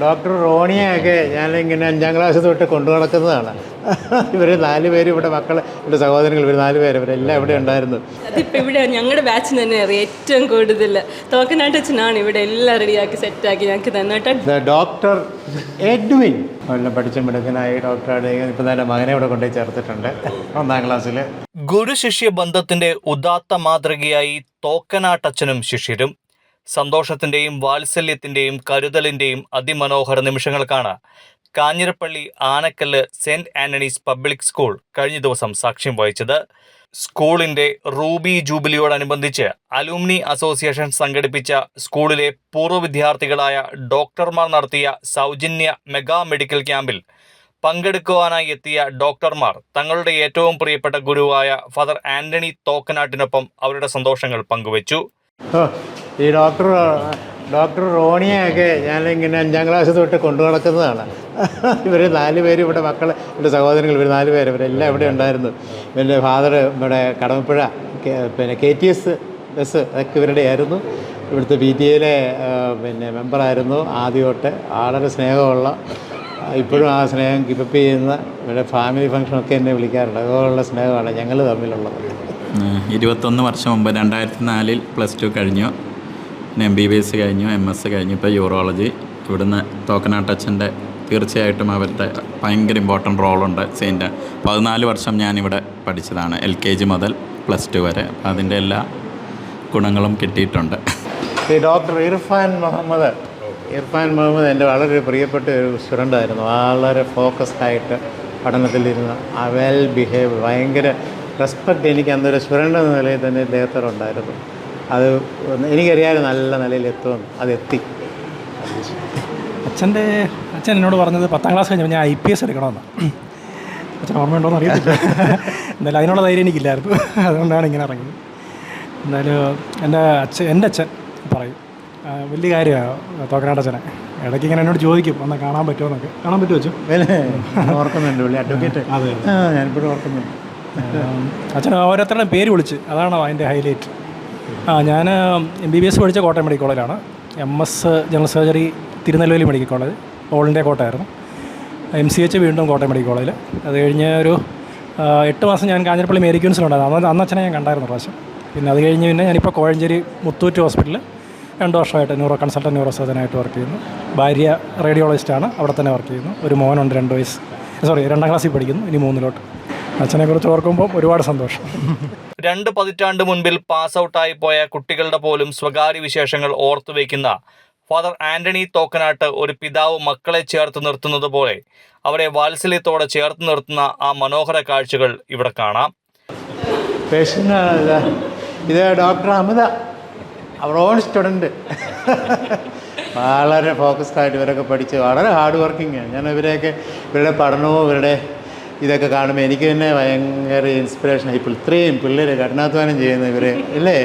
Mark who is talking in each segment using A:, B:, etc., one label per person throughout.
A: Doctor റോണിയൊക്കെ ഞാനിങ്ങനെ 5ാം class തൊട്ട് കൊണ്ടു നടക്കുന്നതാണ്. ഇവർ 4 പേര് ഇവിടെ മക്കൾ, എൻ്റെ സഹോദരങ്ങൾ, ഇവർ 4 പേര്, ഇവരെല്ലാം ഇവിടെ ഉണ്ടായിരുന്നു.
B: അതിപ്പോൾ ഇവിടെ ഞങ്ങളുടെ ബാച്ചിന് തന്നെ അറിയാം ഏറ്റവും കൂടുതൽ തോക്കനാട്ടച്ഛനാണ് ഇവിടെ എല്ലാം റെഡിയാക്കി സെറ്റാക്കി ഞങ്ങൾക്ക് തന്നിട്ട്.
A: ഡോക്ടർ എഡ്വിൻ എല്ലാം പഠിച്ച മിടുക്കനായി ഡോക്ടറായിട്ട് ഇപ്പം തന്നെ മകനെ ഇവിടെ കൊണ്ടുപോയി ചേർത്തിട്ടുണ്ട് 1ാം ക്ലാസ്സിൽ.
C: ഗുരു ശിഷ്യ ബന്ധത്തിന്റെ ഉദാത്ത മാതൃകയായി തോക്കനാട്ടച്ഛനും ശിഷ്യരും. സന്തോഷത്തിന്റെയും വാത്സല്യത്തിന്റെയും കരുതലിന്റെയും അതിമനോഹര നിമിഷങ്ങൾക്കാണ് Kanjirappally Anakkallu Saint Antony's public school കഴിഞ്ഞ ദിവസം സാക്ഷ്യം വഹിച്ചത്. സ്കൂളിന്റെ റൂബി ജൂബിലിയോടനുബന്ധിച്ച് അലൂമിനി അസോസിയേഷൻ സംഘടിപ്പിച്ച സ്കൂളിലെ പൂർവ്വ വിദ്യാർത്ഥികളായ ഡോക്ടർമാർ നടത്തിയ സൗജന്യ മെഗാ മെഡിക്കൽ ക്യാമ്പിൽ പങ്കെടുക്കുവാനായി എത്തിയ ഡോക്ടർമാർ തങ്ങളുടെ ഏറ്റവും പ്രിയപ്പെട്ട ഗുരുവായ ഫാദർ ആന്റണി തോക്കനാട്ടിനൊപ്പം അവരുടെ സന്തോഷങ്ങൾ പങ്കുവച്ചു.
A: ഈ ഡോക്ടർ റോണിയൊക്കെ ഞാനിങ്ങനെ 5ാം ക്ലാസ് തൊട്ട് കൊണ്ടു നടക്കുന്നതാണ്. ഇവർ 4 പേര് ഇവിടെ മക്കൾ, എൻ്റെ സഹോദരങ്ങൾ, ഇവർ 4 പേര്, ഇവരെല്ലാം ഇവിടെ ഉണ്ടായിരുന്നു. എൻ്റെ ഫാദർ ഇവിടെ കടമപ്പുഴ പിന്നെ KTS ബസ് അതൊക്കെ ഇവരുടെ ആയിരുന്നു. ഇവിടുത്തെ PTA മെമ്പറായിരുന്നു ആദ്യം തൊട്ട്. വളരെ സ്നേഹമുള്ള, ഇപ്പോഴും ആ സ്നേഹം കീപ്പപ്പ് ചെയ്യുന്ന, ഇവിടെ ഫാമിലി ഫംഗ്ഷനൊക്കെ എന്നെ വിളിക്കാറുണ്ട്. അതുപോലുള്ള സ്നേഹമാണ് ഞങ്ങൾ തമ്മിലുള്ളത്.
D: 21 വർഷം മുമ്പ് 2004 +2 കഴിഞ്ഞു. പിന്നെ MBBS കഴിഞ്ഞു, MS കഴിഞ്ഞു, ഇപ്പോൾ യൂറോളജി. ഇവിടുന്ന് തോക്കനാട്ടച്ഛൻ്റെ തീർച്ചയായിട്ടും അവരുടെ ഭയങ്കര ഇമ്പോർട്ടൻ്റ് റോളുണ്ട്. 14 വർഷം ഞാനിവിടെ പഠിച്ചതാണ്, LKG മുതൽ +2 വരെ. അപ്പോൾ അതിൻ്റെ എല്ലാ ഗുണങ്ങളും കിട്ടിയിട്ടുണ്ട്.
A: ഈ ഡോക്ടർ ഇർഫാൻ മുഹമ്മദ് എൻ്റെ വളരെ പ്രിയപ്പെട്ട ഒരു സ്റ്റുഡൻ്റായിരുന്നു. വളരെ ഫോക്കസ്ഡ് ആയിട്ട് പഠനത്തിലിരുന്ന, വെൽ ബിഹേവ്, ഭയങ്കര റെസ്പെക്റ്റ് എനിക്ക് അന്നൊരു സ്റ്റുഡൻ്റ് എന്ന നിലയിൽ തന്നെ ഇദ്ദേഹത്തോടുണ്ടായിരുന്നു. അത് എനിക്കറിയാതെ നല്ല നിലയിൽ എത്തുമെന്ന്, അതെത്തി.
E: അച്ഛൻ എന്നോട് പറഞ്ഞത് 10ാം ക്ലാസ് കഴിഞ്ഞപ്പോൾ ഞാൻ IPS എടുക്കണമെന്ന്. അച്ഛൻ ഓർമ്മയുണ്ടോയെന്ന് അറിയത്തില്ല. എന്തായാലും അതിനുള്ള ധൈര്യം എനിക്കില്ലായിരുന്നു. അതുകൊണ്ടാണ് ഇങ്ങനെ ഇറങ്ങിയത്. എന്തായാലും എൻ്റെ അച്ഛൻ പറയും വലിയ കാര്യമാണ് തോക്കനാട്ടച്ഛനെ. ഇടയ്ക്ക് ഇങ്ങനെ എന്നോട് ചോദിക്കും ഒന്ന് കാണാൻ പറ്റുമോ എന്നൊക്കെ. കാണാൻ പറ്റുമോ വെച്ചു
A: ഓർക്കുന്നുണ്ട്, പുള്ളി അഡ്വക്കേറ്റ്. അതെ, ഞാനിപ്പോഴും ഓർക്കുന്നുണ്ട്.
E: അച്ഛൻ ഓരോരുത്തരുടെയും പേര് വിളിച്ച്, അതാണ് അതിൻ്റെ ഹൈലൈറ്റ്. ഞാൻ MBBS പഠിച്ച കോട്ടയം മെഡിക്കൽ കോളേജിലാണ്. MS general surgery Tirunelveli medical college, all India കോട്ടയമായിരുന്നു. MCH വീണ്ടും കോട്ടയം മെഡിക്കൽ കോളേജിൽ. അത് കഴിഞ്ഞ് ഒരു 8 മാസം ഞാൻ കാഞ്ഞിരപ്പള്ളി മേരി ക്യൂൻസിലുണ്ടായിരുന്നു. അന്ന് അച്ഛനെ ഞാൻ കണ്ടായിരുന്നു പ്രാവശ്യം. പിന്നെ അത് കഴിഞ്ഞ് ഞാനിപ്പോൾ കോഴഞ്ചേരി മുത്തൂറ്റ് ഹോസ്പിറ്റലിൽ 2 വർഷമായിട്ട് ന്യൂറോ കൺസൾട്ടൻറ്റ് ന്യൂറോ സർജനായിട്ട് വർക്ക് ചെയ്യുന്നു. ഭാര്യ റേഡിയോളജിസ്റ്റാണ്, അവിടെ തന്നെ വർക്ക് ചെയ്യുന്നു. ഒരു മോനുണ്ട് 2 വയസ്സ്, 2ാം ക്ലാസ്സിൽ പഠിക്കുന്നു, ഇനി 3-ലോട്ട്. അച്ഛനെക്കുറിച്ച് ഓർക്കുമ്പോൾ ഒരുപാട് സന്തോഷം.
C: 2 പതിറ്റാണ്ട് മുൻപിൽ പാസ് ഔട്ടായി പോയ കുട്ടികളുടെ പോലും സ്വകാര്യ വിശേഷങ്ങൾ ഓർത്തു വയ്ക്കുന്ന ഫാദർ ആന്റണി തോക്കനാട്ട് ഒരു പിതാവ് മക്കളെ ചേർത്ത് നിർത്തുന്നത് പോലെ അവരെ വാത്സല്യത്തോടെ ചേർത്ത് നിർത്തുന്ന ആ മനോഹര കാഴ്ചകൾ ഇവിടെ കാണാം.
A: ഇത് ഡോക്ടർ അമിത, അവർ ഓൺ സ്റ്റുഡൻറ്റ്. വളരെ ഫോക്കസ്ഡ് ആയിട്ട് ഇവരൊക്കെ പഠിച്ച് വളരെ ഹാർഡ് വർക്കിംഗ്. ഞാൻ ഇവരുടെ പഠനവും ഇവരുടെ ഇതൊക്കെ കാണുമ്പോൾ എനിക്ക് തന്നെ ഭയങ്കര ഇൻസ്പിറേഷനായി. ഇപ്പോൾ ഇത്രയും പിള്ളേർ കഠിനാധ്വാനം ചെയ്യുന്ന ഇവർ അല്ലേ,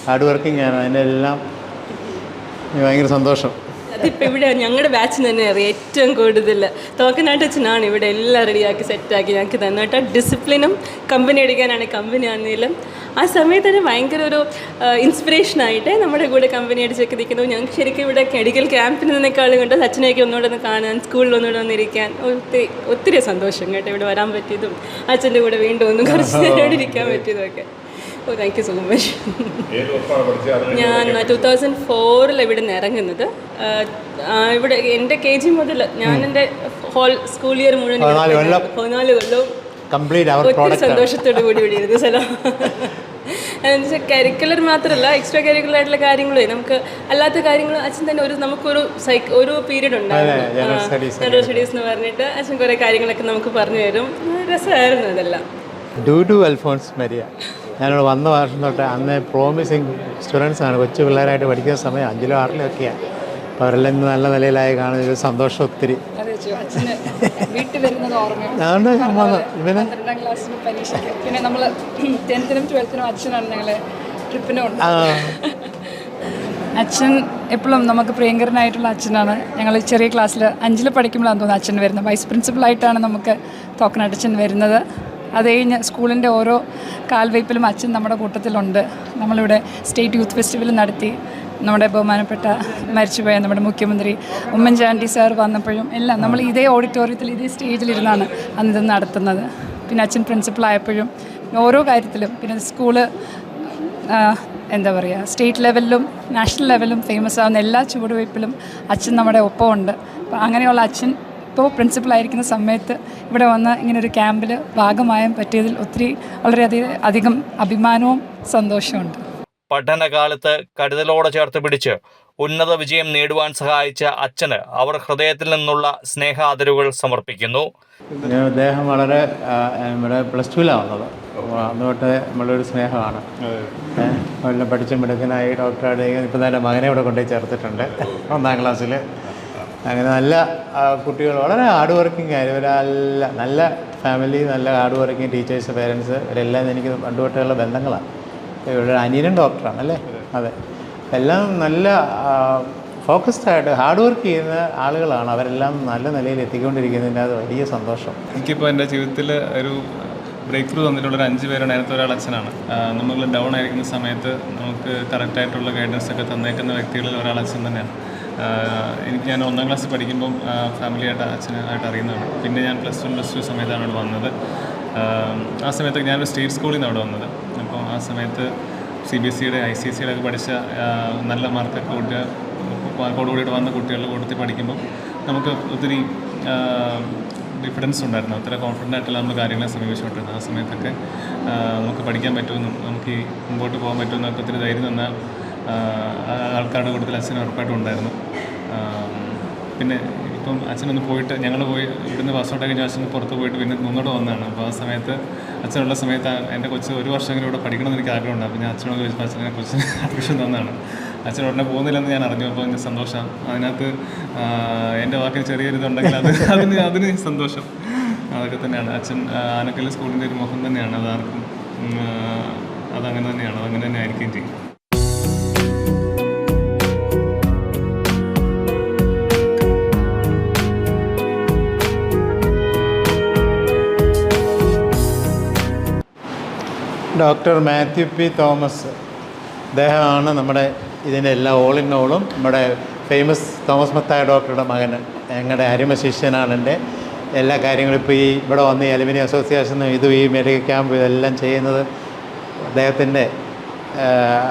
A: ഹാർഡ് വർക്കിംഗ് ആണ്. അതിനെല്ലാം ഭയങ്കര സന്തോഷം.
B: അതിപ്പോൾ ഇവിടെ ഞങ്ങളുടെ ബാച്ചിന് തന്നെ അറിയാം ഏറ്റവും കൂടുതൽ തോക്കനാട്ടച്ഛനാണ് ഇവിടെ എല്ലാം റെഡിയാക്കി സെറ്റാക്കി ഞങ്ങൾക്ക് തന്നിട്ട്. ഡിസിപ്ലിനും കമ്പനി അടിക്കാനാണ്, കമ്പനി ആണെങ്കിലും ആ സമയത്ത് തന്നെ ഭയങ്കര ഒരു ഇൻസ്പിറേഷനായിട്ട് നമ്മുടെ കൂടെ കമ്പനി അടിച്ചൊക്കെ നിൽക്കുന്നു. ഞങ്ങൾക്ക് ശരിക്കും ഇവിടെ മെഡിക്കൽ ക്യാമ്പിന് നിന്നേക്കാളും കൊണ്ട് അച്ഛനെയൊക്കെ ഒന്നുകൂടെ ഒന്ന് കാണാൻ, സ്കൂളിൽ ഒന്നുകൂടെ വന്നിരിക്കാൻ ഒത്തിരി സന്തോഷം കേട്ടോ. ഇവിടെ വരാൻ പറ്റിയതും അച്ഛൻ്റെ കൂടെ വീണ്ടും ഒന്നും കുറച്ച് നേരം ഇരിക്കാൻ പറ്റിയതുമൊക്കെ. Thank you so much. ഞാൻ 2004 ഇവിടെ നിന്ന് ഇറങ്ങുന്നത്. ഇവിടെ എൻ്റെ KG മുതൽ ഞാൻ എൻ്റെ ഹോൾ സ്കൂൾ ഇയർ മുഴുവൻ 14 കൊല്ലവും ഒത്തിരി സന്തോഷത്തോടു കൂടി ഇവിടെ ഇരുന്ന സ്ഥലം. എന്നുവെച്ചാൽ കരിക്കുലർ മാത്രമല്ല, എക്സ്ട്രാ കരിക്കുലർ ആയിട്ടുള്ള കാര്യങ്ങളേ നമുക്ക് അല്ലാത്ത കാര്യങ്ങൾ അച്ഛൻ തന്നെ ഒരു പീരീഡ് ഉണ്ടായിരുന്നു, ജനറൽ സ്റ്റഡീസ് എന്ന് പറഞ്ഞിട്ട് അച്ഛൻ കുറേ കാര്യങ്ങളൊക്കെ നമുക്ക് പറഞ്ഞു തരും. രസമായിരുന്നു അതെല്ലാം.
A: ഡൂഡു അൽഫോൺസ് മരിയ, ഞാനിവിടെ വന്ന വർഷം തൊട്ട് അന്ന് പ്രോമിസിങ് സ്റ്റുഡൻസാണ്, കൊച്ചു പിള്ളേരായിട്ട് പഠിക്കുന്ന സമയം 5-ലോ 6-ലോ ഒക്കെയാണ്. അപ്പോൾ അവരെല്ലാം ഇന്ന് നല്ല നിലയിലായി കാണുന്ന ഒരു സന്തോഷം ഒത്തിരി.
F: വീട്ടിൽ വരുന്നത് ഓർമ്മയാണ്. പിന്നെ നമ്മൾ 10th-നും 12th-നും അച്ഛനാണ് ഞങ്ങളെ ട്രിപ്പിന് കൊണ്ടുപോകുന്നത്. അച്ഛൻ എപ്പോഴും നമുക്ക് പ്രിയങ്കരനായിട്ടുള്ള അച്ഛനാണ്. ഞങ്ങൾ ചെറിയ ക്ലാസ്സിൽ 5-ൽ പഠിക്കുമ്പോഴാണ് തോന്നുന്നത് അച്ഛൻ വരുന്നത്. വൈസ് പ്രിൻസിപ്പളായിട്ടാണ് നമുക്ക് തോക്കനാട്ടച്ഛൻ വരുന്നത്. അത് കഴിഞ്ഞ് സ്കൂളിൻ്റെ ഓരോ കാൽവയ്പ്പിലും അച്ഛൻ നമ്മുടെ കൂട്ടത്തിലുണ്ട്. നമ്മളിവിടെ സ്റ്റേറ്റ് യൂത്ത് ഫെസ്റ്റിവൽ നടത്തി, നമ്മുടെ ബഹുമാനപ്പെട്ട മരിച്ചുപോയ നമ്മുടെ മുഖ്യമന്ത്രി ഉമ്മൻചാണ്ടി സാർ വന്നപ്പോഴും എല്ലാം നമ്മൾ ഇതേ ഓഡിറ്റോറിയത്തിൽ ഇതേ സ്റ്റേജിലിരുന്നാണ് അന്ന് ഇത് നടത്തുന്നത്. പിന്നെ അച്ഛൻ പ്രിൻസിപ്പളായപ്പോഴും ഓരോ കാര്യത്തിലും, പിന്നെ സ്കൂള് എന്താ പറയുക, സ്റ്റേറ്റ് ലെവലിലും നാഷണൽ ലെവലിലും ഫേമസ് ആവുന്ന എല്ലാ ചുവടുവയ്പ്പിലും അച്ഛൻ നമ്മുടെ ഒപ്പമുണ്ട്. അപ്പോൾ അങ്ങനെയുള്ള അച്ഛൻ ഇപ്പോൾ പ്രിൻസിപ്പളായിരിക്കുന്ന സമയത്ത് ഇവിടെ വന്ന് ഇങ്ങനൊരു ക്യാമ്പിൽ ഭാഗമായാൻ പറ്റിയതിൽ ഒത്തിരി വളരെയധികം അഭിമാനവും സന്തോഷമുണ്ട്.
C: പഠനകാലത്ത് കരുതലോടെ ചേർത്ത് പിടിച്ച് ഉന്നത വിജയം നേടുവാൻ സഹായിച്ച അച്ഛന് അവർ ഹൃദയത്തിൽ നിന്നുള്ള സ്നേഹാദരവുകൾ സമർപ്പിക്കുന്നു.
A: അദ്ദേഹം വളരെ നമ്മുടെ +2 വന്നത്. അന്ന് തൊട്ട് നമ്മളൊരു സ്നേഹമാണ്. എല്ലാം പഠിച്ചും മിടുക്കനായി ഡോക്ടറായിട്ട് ഇപ്പം തന്നെ മകനെ ഇവിടെ കൊണ്ടുപോയി ചേർത്തിട്ടുണ്ട് 1ാം ക്ലാസ്സിൽ. അങ്ങനെ നല്ല കുട്ടികൾ, വളരെ ഹാർഡ് വർക്കിംഗ് ആയിരുന്നു. ഇവരെല്ലാം നല്ല ഫാമിലി, നല്ല ഹാർഡ് വർക്കിംഗ് ടീച്ചേഴ്സ്, പേരൻസ്, ഇവരെല്ലാം എനിക്ക് പണ്ട് തൊട്ടുള്ള ബന്ധങ്ങളാണ്. ഇവിടെ അനിയനും ഡോക്ടറാണ് അല്ലേ? അതെ. എല്ലാം നല്ല ഫോക്കസ്ഡായിട്ട് ഹാർഡ് വർക്ക് ചെയ്യുന്ന ആളുകളാണ്. അവരെല്ലാം നല്ല നിലയിൽ എത്തിക്കൊണ്ടിരിക്കുന്നതിൻ്റെ അത് വലിയ സന്തോഷം.
G: എനിക്കിപ്പോൾ എൻ്റെ ജീവിതത്തിൽ ഒരു ബ്രേക്ക് ത്രൂ തന്നിട്ടുള്ളൊരു 5 പേരാണ്. അതിനകത്ത് ഒരാൾ അച്ഛനാണ്. നമ്മൾ ഡൗൺ ആയിരിക്കുന്ന സമയത്ത് നമുക്ക് കറക്റ്റായിട്ടുള്ള ഗൈഡൻസ് ഒക്കെ തന്നേക്കുന്ന വ്യക്തികളിൽ ഒരാൾ അച്ഛൻ തന്നെയാണ്. ഞാൻ 1ാം ക്ലാസ്സിൽ പഠിക്കുമ്പം ഫാമിലിയായിട്ട് അച്ഛനായിട്ട് അറിയുന്നതാണ്. പിന്നെ ഞാൻ +1 +2 സമയത്താണ് അവിടെ വന്നത്. ആ സമയത്ത് ഞാനൊരു സ്റ്റേറ്റ് സ്കൂളിൽ നിന്നാണ് അവിടെ വന്നത്. അപ്പോൾ ആ സമയത്ത് CBSEയുടെ ICSEയുടെ ഒക്കെ പഠിച്ച നല്ല മാർക്കോടുകൂടി വന്ന കുട്ടികളുടെ കൂട്ടത്തിൽ പഠിക്കുമ്പോൾ നമുക്ക് ഒത്തിരി ഡിഫറൻസ് ഉണ്ടായിരുന്നു. അത്ര കോൺഫിഡൻ്റ് ആയിട്ടുള്ള നമ്മൾ കാര്യങ്ങളെ സമീപിച്ചുകൊണ്ടിരുന്നത്. ആ സമയത്തൊക്കെ നമുക്ക് പഠിക്കാൻ പറ്റുമെന്നും നമുക്ക് ഈ മുമ്പോട്ട് പോകാൻ പറ്റുമെന്നൊക്കെ ഒത്തിരി ധൈര്യം തന്ന ആൾക്കാരുടെ കൂട്ടത്തിൽ അച്ഛൻ ഉറപ്പായിട്ടും ഉണ്ടായിരുന്നു. പിന്നെ ഇപ്പം അച്ഛനൊന്ന് പോയിട്ട് ഞങ്ങൾ ഇവിടുന്ന് പാസ്ഔട്ട് കഴിഞ്ഞ അച്ഛൻ പുറത്ത് പോയിട്ട് പിന്നെ മുന്നോട്ട് വന്നതാണ്. അപ്പോൾ ആ സമയത്ത് അച്ഛനുള്ള സമയത്ത് എൻ്റെ കൊച്ച് 1 വർഷമെങ്കിലും ഇവിടെ പഠിക്കണമെന്ന് എനിക്ക് ആഗ്രഹമുണ്ട്. അപ്പോൾ ഞാൻ അച്ഛനോട് ചോദിച്ചപ്പോൾ അച്ഛനെ കൊച്ചിന് അഡ്മിഷൻ തന്നതാണ്. അച്ഛൻ ഉടനെ പോകുന്നില്ലെന്ന് ഞാൻ അറിഞ്ഞു. അപ്പോൾ എനിക്ക് സന്തോഷം. അതിനകത്ത് എൻ്റെ വാക്കിൽ ചെറിയൊരിതുണ്ടെങ്കിൽ അതിന് സന്തോഷം. അതൊക്കെ തന്നെയാണ്. അച്ഛൻ ആനക്കൽ സ്കൂളിൻ്റെ ഒരു മുഖം തന്നെയാണ്. അതാർക്കും അതങ്ങനെ തന്നെയാണ്. അതങ്ങനെ തന്നെ ആയിരിക്കുകയും ചെയ്യും.
A: ഡോക്ടർ മാത്യു പി തോമസ്, അദ്ദേഹമാണ് നമ്മുടെ ഇതിൻ്റെ എല്ലാ ഓൾ ഇൻ ഓളും. നമ്മുടെ ഫേമസ് തോമസ് മത്തായ ഡോക്ടറുടെ മകൻ, ഞങ്ങളുടെ അരിമ ശിഷ്യനാണ്. എൻ്റെ എല്ലാ കാര്യങ്ങളും ഇപ്പോൾ ഈ ഇവിടെ വന്ന് ഈ അലുമിനി അസോസിയേഷനും ഈ മെഡിക്കൽ ക്യാമ്പ് ഇതെല്ലാം ചെയ്യുന്നത് അദ്ദേഹത്തിൻ്റെ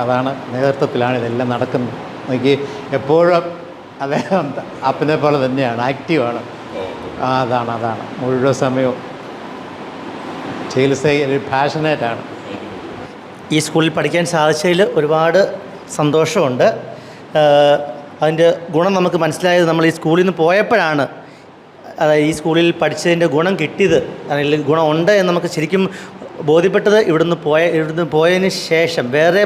A: അതാണ് നേതൃത്വത്തിലാണ് ഇതെല്ലാം നടക്കുന്നത്. എനിക്ക് എപ്പോഴും അദ്ദേഹം അപ്പനെ പോലെ തന്നെയാണ്, ആക്റ്റീവാണ്. അതാണ് മുഴുവൻ സമയവും ചികിത്സയിൽ പാഷനേറ്റാണ്.
H: ഈ സ്കൂളിൽ പഠിക്കാൻ സാധിച്ചതിൽ ഒരുപാട് സന്തോഷമുണ്ട്. അതിൻ്റെ ഗുണം നമുക്ക് മനസ്സിലായത് നമ്മൾ ഈ സ്കൂളിൽ നിന്ന് പോയപ്പോഴാണ്. അതായത് ഈ സ്കൂളിൽ പഠിച്ചതിൻ്റെ ഗുണം കിട്ടിയത്, അല്ലെങ്കിൽ ഗുണമുണ്ട് എന്ന് നമുക്ക് ശരിക്കും ബോധ്യപ്പെട്ടത് ഇവിടുന്ന് പോയതിന് ശേഷം വേറെ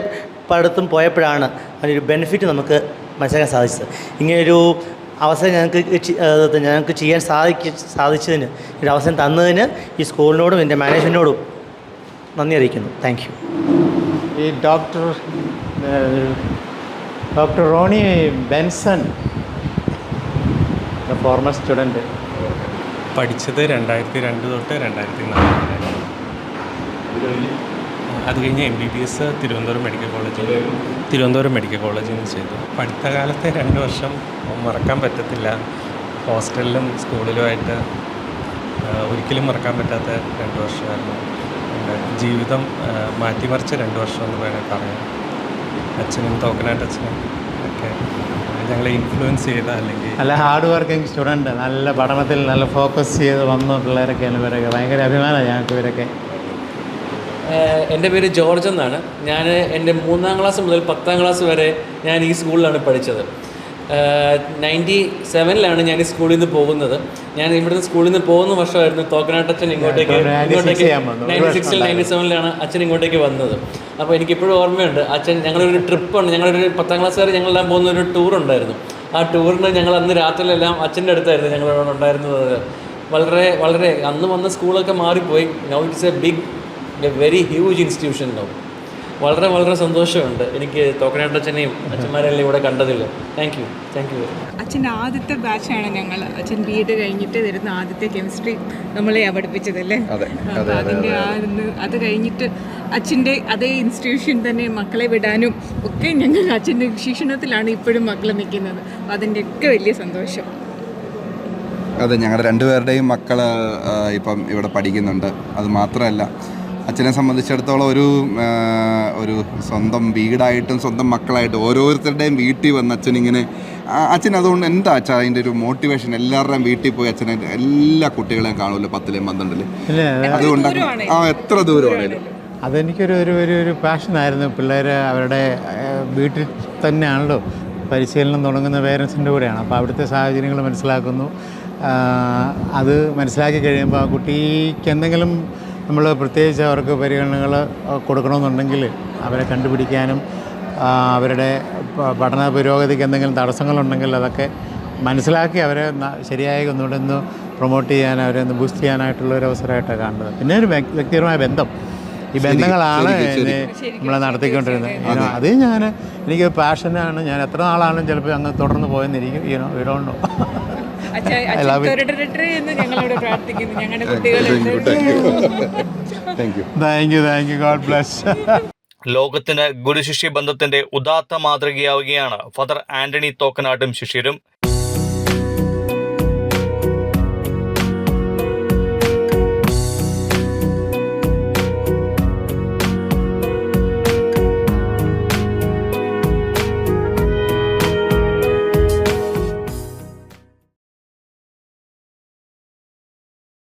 H: പലയിടത്തും പോയപ്പോഴാണ് അതിനൊരു ബെനിഫിറ്റ് നമുക്ക് മനസ്സിലാക്കാൻ സാധിച്ചത്. ഇങ്ങനെയൊരു അവസരം ഞങ്ങൾക്ക് ചെയ്യാൻ സാധിച്ചതിന്, ഒരു അവസരം തന്നതിന് ഈ സ്കൂളിനോടും എൻ്റെ മാനേജ്മെൻറ്റിനോടും നന്ദി അറിയിക്കുന്നു. Thank you.
A: ഈ doctor Ronnie Benson, former student,
I: പഠിച്ചത് 2002 തൊട്ട് 2004 വരെ. അത് കഴിഞ്ഞ് MBBS തിരുവനന്തപുരം മെഡിക്കൽ കോളേജിൽ നിന്ന് ചെയ്തു. പഠിത്തകാലത്തെ 2 വർഷം മറക്കാൻ പറ്റത്തില്ല. ഹോസ്റ്റലിലും സ്കൂളിലുമായിട്ട് ഒരിക്കലും മറക്കാൻ പറ്റാത്ത 2 വർഷമായിരുന്നു. ജീവിതം മാറ്റിമറിച്ച 2 വർഷം എന്ന് വേണമെങ്കിൽ പറയാം. അച്ഛനും തോക്കനാട്ടച്ഛനും ഒക്കെ ഞങ്ങളെ ഇൻഫ്ലുവൻസ് ചെയ്ത, അല്ലെങ്കിൽ
A: നല്ല ഹാർഡ് വർക്കിംഗ് സ്റ്റുഡൻറ്റ്, നല്ല പഠനത്തിൽ നല്ല ഫോക്കസ് ചെയ്ത് വന്ന പിള്ളേരൊക്കെയാണ് ഇവരൊക്കെ. ഭയങ്കര അഭിമാനമാണ് ഞങ്ങൾക്ക് ഇവരൊക്കെ.
J: എൻ്റെ പേര് ജോർജ് എന്നാണ്. ഞാൻ എൻ്റെ 3ാം ക്ലാസ് മുതൽ 10ാം ക്ലാസ് വരെ ഞാൻ ഈ സ്കൂളിലാണ് പഠിച്ചത്. 97 ഞാൻ ഈ സ്കൂളിൽ നിന്ന് പോകുന്നത്. ഞാൻ ഇവിടുന്ന് സ്കൂളിൽ നിന്ന് പോകുന്ന വർഷമായിരുന്നു തോക്കനാട്ടച്ഛൻ ഇങ്ങോട്ടേക്ക് 96 97 അച്ഛൻ ഇങ്ങോട്ടേക്ക് വന്നത്. അപ്പോൾ എനിക്കിപ്പോഴും ഓർമ്മയുണ്ട്. അച്ഛൻ ഞങ്ങളൊരു ട്രിപ്പുണ്ട്, ഞങ്ങളൊരു 10ാം ക്ലാസ് വരെ ഞങ്ങളെല്ലാം പോകുന്ന ഒരു ടൂറുണ്ടായിരുന്നു. ആ ടൂറിന് ഞങ്ങൾ അന്ന് രാത്രിയിലെല്ലാം അച്ഛൻ്റെ അടുത്തായിരുന്നു ഞങ്ങളവിടെ ഉണ്ടായിരുന്നത്. വളരെ അന്ന് വന്ന സ്കൂളൊക്കെ മാറിപ്പോയി. Now it's A very huge institution now. വളരെ വളരെ സന്തോഷമുണ്ട് എനിക്ക് തോക്കനാട്ടച്ഛനെയും അച്ഛന്മാരെല്ലാം ഇവിടെ കണ്ടതിൽ. Thank you.
K: അച്ഛൻ്റെ ആദ്യത്തെ ബാച്ചാണ് ഞങ്ങൾ. അച്ഛൻ BEd കഴിഞ്ഞിട്ട് വരുന്ന ആദ്യത്തെ കെമിസ്ട്രി നമ്മളെ പഠിപ്പിച്ചതല്ലേ. അപ്പോൾ അതിൻ്റെ അത് കഴിഞ്ഞിട്ട് അച്ഛൻ്റെ അതേ ഇൻസ്റ്റിറ്റ്യൂഷൻ തന്നെ മക്കളെ വിടാനും ഒക്കെ ഞങ്ങൾ അച്ഛൻ്റെ ശിക്ഷണത്തിലാണ് ഇപ്പോഴും മക്കൾ നിൽക്കുന്നത്. അപ്പോൾ അതിൻ്റെയൊക്കെ വലിയ സന്തോഷം.
L: അതെ, ഞങ്ങളുടെ രണ്ടുപേരുടെയും മക്കൾ ഇപ്പം ഇവിടെ പഠിക്കുന്നുണ്ട്. അത് മാത്രമല്ല, അച്ഛനെ സംബന്ധിച്ചിടത്തോളം ഒരു സ്വന്തം വീടായിട്ടും സ്വന്തം മക്കളായിട്ടും ഓരോരുത്തരുടെയും വീട്ടിൽ വന്ന് അച്ഛനിങ്ങനെ അച്ഛൻ അതുകൊണ്ട് എന്താ അച്ഛാ അതിൻ്റെ ഒരു മോട്ടിവേഷൻ? എല്ലാവരുടെയും വീട്ടിൽ പോയി അച്ഛനെ എല്ലാ കുട്ടികളെയും കാണുമല്ലോ 10ലെയും 12ലെയും. അതുകൊണ്ട് എത്ര ദൂരമാണേലും
A: അതെനിക്കൊരു പാഷനായിരുന്നു. പിള്ളേർ അവരുടെ വീട്ടിൽ തന്നെയാണല്ലോ പരിശീലനം തുടങ്ങുന്ന പേരൻസിൻ്റെ കൂടെയാണ്. അപ്പോൾ അവിടുത്തെ സാഹചര്യങ്ങൾ മനസ്സിലാക്കുന്നു. അത് മനസ്സിലാക്കി കഴിയുമ്പോൾ ആ കുട്ടിക്ക് എന്തെങ്കിലും നമ്മൾ പ്രത്യേകിച്ച് അവർക്ക് പരിഗണനകൾ കൊടുക്കണമെന്നുണ്ടെങ്കിൽ അവരെ കണ്ടുപിടിക്കാനും അവരുടെ പഠന പുരോഗതിക്ക് എന്തെങ്കിലും തടസ്സങ്ങളുണ്ടെങ്കിൽ അതൊക്കെ മനസ്സിലാക്കി അവരെ ശരിയായി ഒന്നുകൂടെ ഒന്ന് പ്രൊമോട്ട് ചെയ്യാൻ, അവരെ ഒന്ന് ബൂസ്റ്റ് ചെയ്യാനായിട്ടുള്ള ഒരു അവസരമായിട്ടാണ് കാണുന്നത്. പിന്നെ ഒരു വ്യക്തിപരമായ ബന്ധം, ഈ ബന്ധങ്ങളാണ് നമ്മളെ നടത്തിക്കൊണ്ടിരുന്നത്. അത് എനിക്ക് പാഷനാണ്. ഞാൻ എത്ര നാളാണെങ്കിലും ചിലപ്പോൾ അങ്ങ് തുടർന്ന് പോയെന്നിരിക്കും. ഇടണോ താങ്ക് യു. God bless.
C: ലോകത്തിന് ഗുരുശിഷ്യ ബന്ധത്തിന്റെ ഉദാത്ത മാതൃകയാവുകയാണ് ഫാദർ ആന്റണി തോക്കനാട്ടും ശിഷ്യരും.